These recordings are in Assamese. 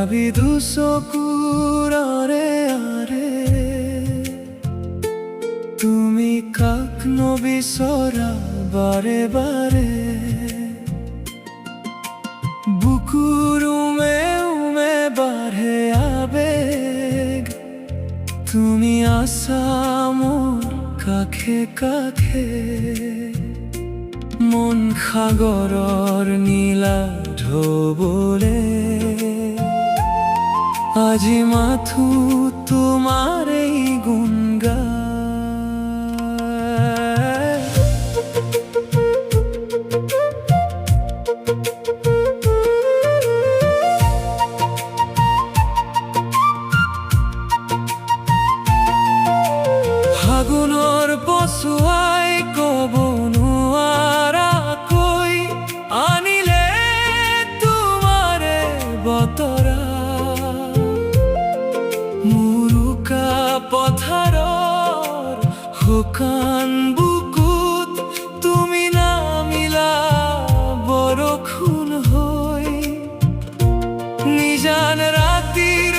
মায়াবিধু চকুৰ আৰে আৰে তুমি কাক নবিচৰা বাৰে বাৰে বুকুৰ উমে উমে বাঢ়ে আবেগ তুমি আছা মোৰ কাষে কাষে মন সাগৰৰ নীলা ঢৌবোৰে আজি মাথো তোমাৰ এই গুণ গায়। ফাগুনৰ পছুৱাই ক'ব নোৱাৰাকৈ আনিলে তোমাৰে বতৰা মুৰুকা পথাৰৰ শুকান বুকুত তুমি নামিলা বৰষুণ হৈ নিজান ৰাতিৰ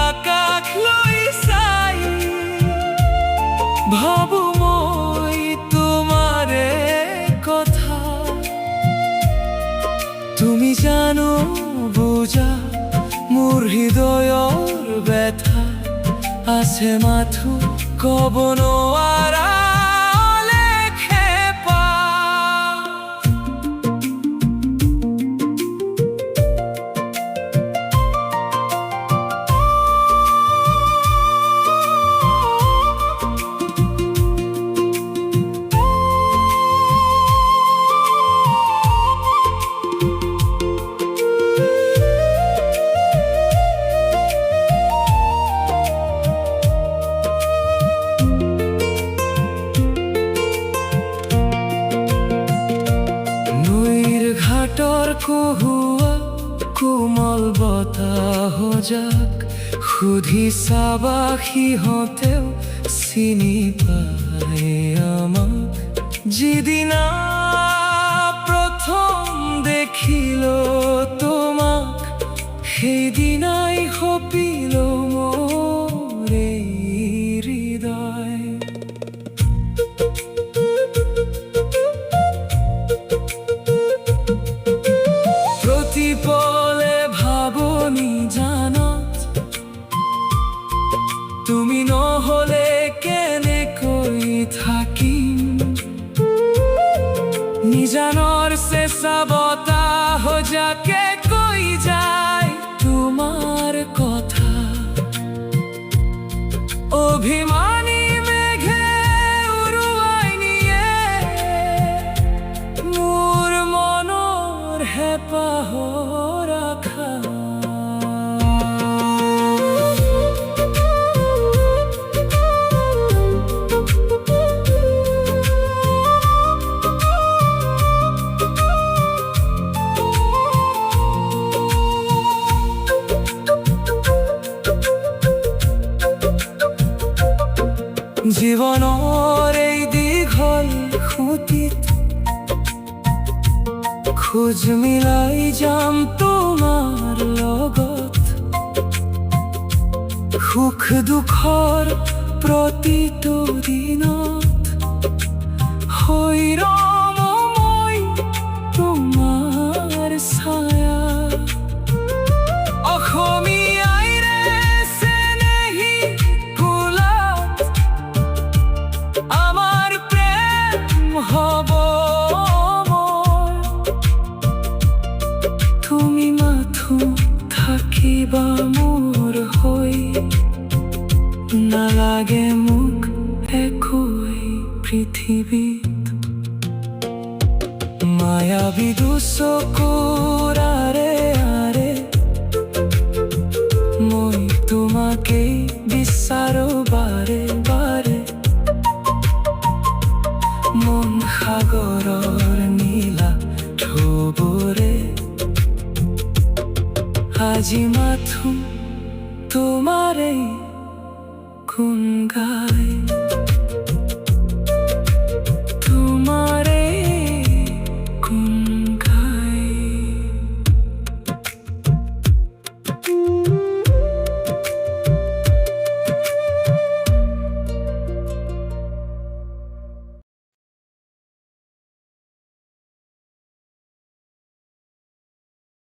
আকাশ লৈ চাই ভাবো মই তোমাৰে কথা তুমি জানো বুজা মোৰ হৃদয়ৰ ব্যথা আছে মাথো ক'ব নোৱাৰা কহুৱা কোমল বতাহ যাক সুধি চাবা সিহঁতেও চিনি পায় আমাক যিদিনা প্ৰথম দেখিলো তোমাক সেইদিনাই সপিলো মোৰ এই হৃদয় পলে ভাবনি জানত তুমি নহলে কেনেকৈ থাকিম নিজানৰ চেঁচা বতাহ যাকে কৈ যায় তোমাৰ কথা অভিমানী মেঘে উৰুৱাই নিয়ে মোৰ মনৰ হেঁপাহৰ আশা জীৱনৰ এই দীঘল খুঁটিত খোজ মিলাই যাম তোমাৰ লগত সুখ দুখৰ প্ৰতিটো দিনত হৈ ৰম মই তোমাৰ ছায়া অসমীয়াইৰে চেনেহী ফুলত আমাৰ প্ৰেম হ'ব তুমি মাথো থাকিবা মোৰ হৈ নালাগে মোক একোৱেই পৃথিৱীত মায়াবিধু চকুৰ আৰে আৰে মই তোমাকেই বিচাৰো বাৰে বাৰে মন সাগৰৰ নীলা ঢৌবোৰে আজি মাথো তোমাৰে গুণ গায়।